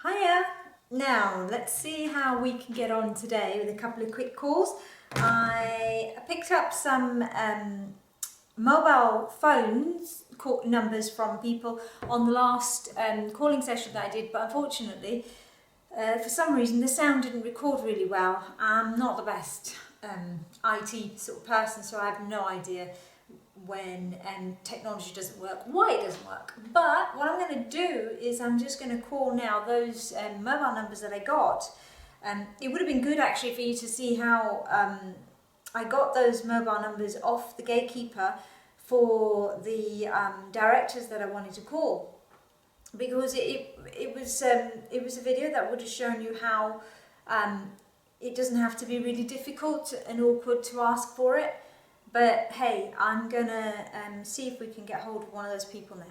Hiya! Now, let's see how we can get on today with a couple of quick calls. I picked up some mobile phones numbers from people on the last calling session that I did, but unfortunately, for some reason, the sound didn't record really well. I'm not the best IT sort of person, so I have no idea when technology doesn't work, why it doesn't work. But what I'm going to do is I'm just going to call now those mobile numbers that I got. It would have been good actually for you to see how I got those mobile numbers off the Gatekeeper for the directors that I wanted to call, because it was a video that would have shown you how it doesn't have to be really difficult and awkward to ask for it. But hey, I'm gonna see if we can get hold of one of those people now.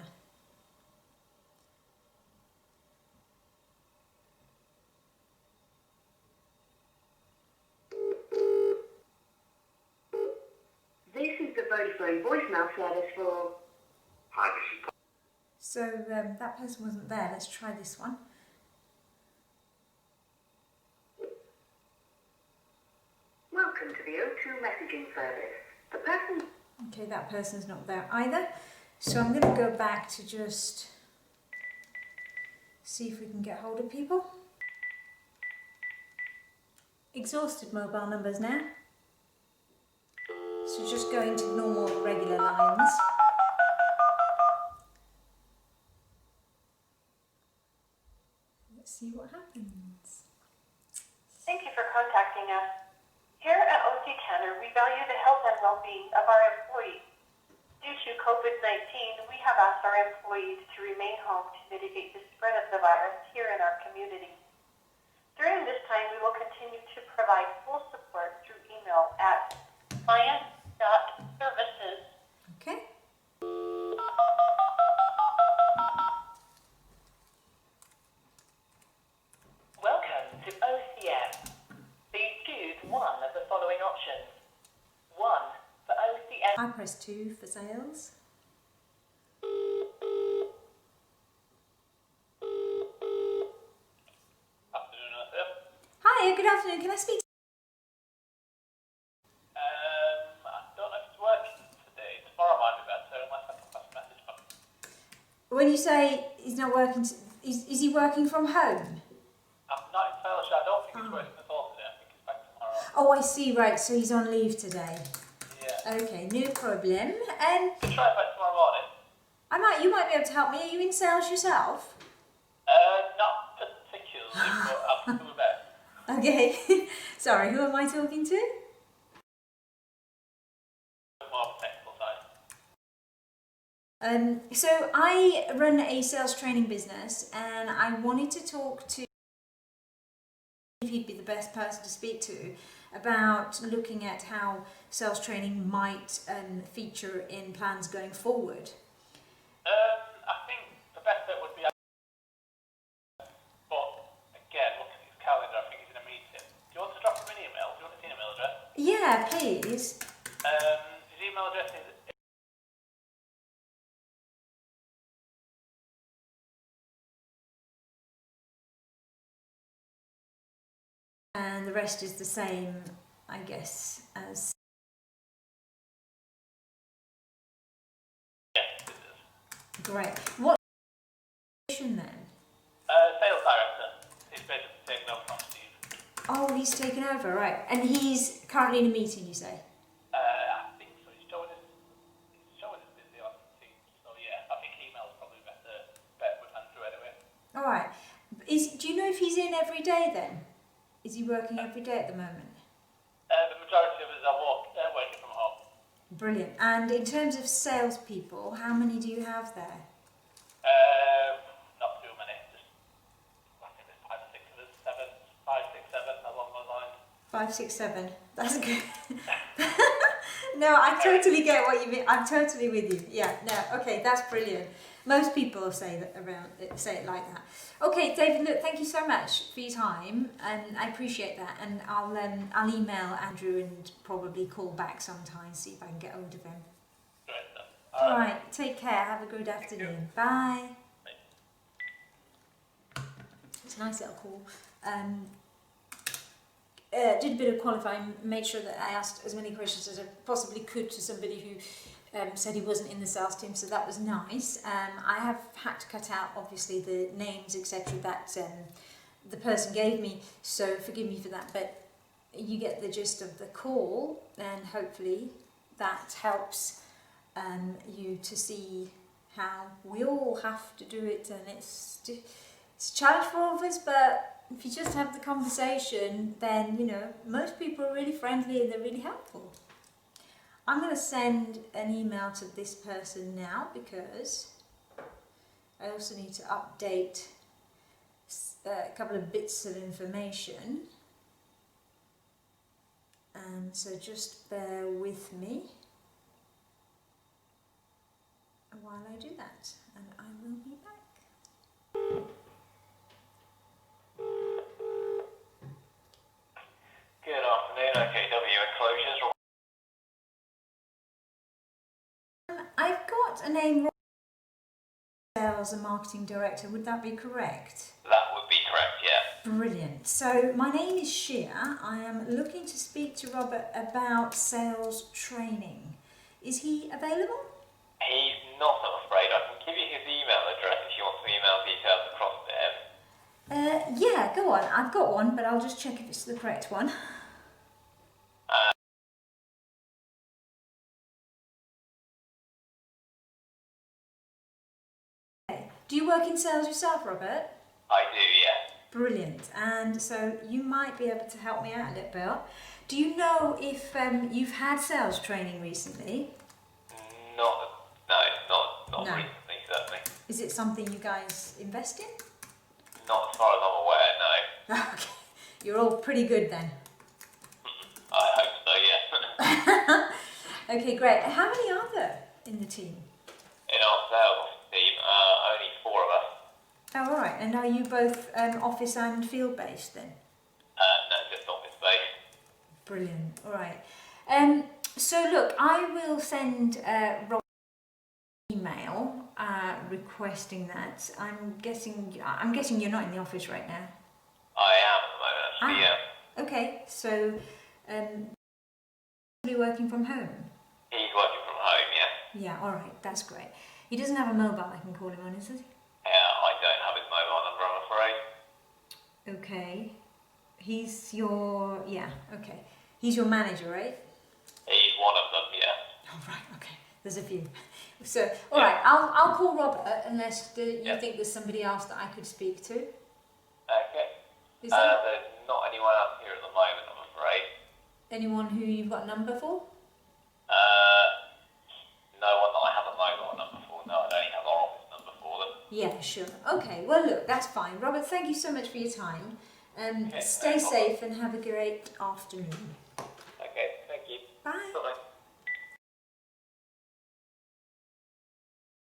This is the Vodafone voicemail service for... Hi, this is... So that person wasn't there. Let's try this one. Welcome to the O2 messaging service. The person... Okay, that person's not there either. So I'm going to go back to just see if we can get hold of people. Exhausted mobile numbers now. So just going to normal regular lines. Let's see what happens. Thank you for contacting us. Here at OC Tanner, we value the health and well-being of our employees. Due to COVID-19, we have asked our employees to remain home to mitigate the spread of the virus here in our community. During this time, we will continue to provide full support through email at client.services. Okay. Welcome to OCM. Please choose one of the following options. 1 for OCM. I press 2 for sales. Afternoon, sir. Hiya, good afternoon. Can I speak to I don't know if it's working today. Tomorrow might be better, unless I can pass a message on. when you say he's not working, is he working from home? I'm not entirely sure. I don't think it's working at all today. I think it's back tomorrow. Oh, I see, right, so he's on leave today. Yeah. Okay, no problem. You can try it back tomorrow morning. You might be able to help me. Are you in sales yourself? Not particularly, but I'll do my best. Okay. Sorry, who am I talking to? More of a technical side. So I run a sales training business, and I wanted to talk to if he'd be the best person to speak to about looking at how sales training might feature in plans going forward. I think the best bet would be... But, again, looking at his calendar, I think he's in a meeting. Do you want to drop him an email? Do you want his email address? Yeah, please. His email address is... And the rest is the same, I guess, as... Yes, it is. Great. What position then? Sales director. He's basically taken over from Steve. Oh, he's taken over, right. And he's currently in a meeting, you say? I think so. He's showing us busy on Teams. So yeah, I think email's probably better bet with Andrew anyway. All right. Do you know if he's in every day then? Is he working every day at the moment? The majority of us are working from home. Brilliant. And in terms of salespeople, how many do you have there? Not too many. Just I think there's 5 or 6 of us. 5, 6, 7 along those lines. 5, 6, 7. That's good. No, I totally get what you mean. I'm totally with you. Yeah. No. Okay. That's brilliant. Most people say it like that. Okay, David. Look, thank you so much for your time, and I appreciate that. And I'll email Andrew and probably call back sometime, see if I can get hold of him. Great stuff. All right. Take care. Have a good afternoon. Bye. It's a nice little call. Did a bit of qualifying, made sure that I asked as many questions as I possibly could to somebody who said he wasn't in the sales team, so that was nice. I have had to cut out, obviously, the names, etc., that the person gave me, so forgive me for that, but you get the gist of the call, and hopefully that helps you to see how we all have to do it, and it's a challenge for all of us, but if you just have the conversation, then, you know, most people are really friendly and they're really helpful. I'm going to send an email to this person now because I also need to update a couple of bits of information. So just bear with me while I do that, and I will be back. Good afternoon, OKW Enclosures. I've got a name, Sales and Marketing Director, would that be correct? That would be correct, yeah. Brilliant. So my name is Shea. I am looking to speak to Robert about sales training. Is he available? He's not, I'm afraid. I can give you his email address if you want some email details across to him. Yeah, go on. I've got one, but I'll just check if it's the correct one. Okay. Do you work in sales yourself, Robert? I do, yeah. Brilliant. And so you might be able to help me out a little bit. Do you know if you've had sales training recently? Not recently, certainly. Is it something you guys invest in? Not as far as I'm aware, no. Okay. You're all pretty good then. I hope so, yeah. Okay, great. How many are there in the team? In our sales team, only 4 of us. Oh, all right. And are you both office and field based then? No, just office based. Brilliant. All right. So look, I will send Rob an email requesting that. I'm guessing you're not in the office right now. I am at the moment, actually, yeah. Okay. So, be working from home. He's working from home, yeah. Yeah. All right. That's great. He doesn't have a mobile I can call him on, is it? I don't have his mobile number, I'm afraid. Okay. He's your okay. He's your manager, right? He's one of them, yeah. Oh right, okay. There's a few. So all right, I'll call Robert unless you think there's somebody else that I could speak to. Okay. Is there There's not anyone else here at the moment, I'm afraid. anyone who you've got a number for? No one that I have a mobile number for. No, I don't have our office number for them. Yeah, sure. Okay. Well, look, that's fine. Robert, thank you so much for your time. Okay, Stay no problem. safe and have a great afternoon. Okay, thank you. Bye. Bye-bye.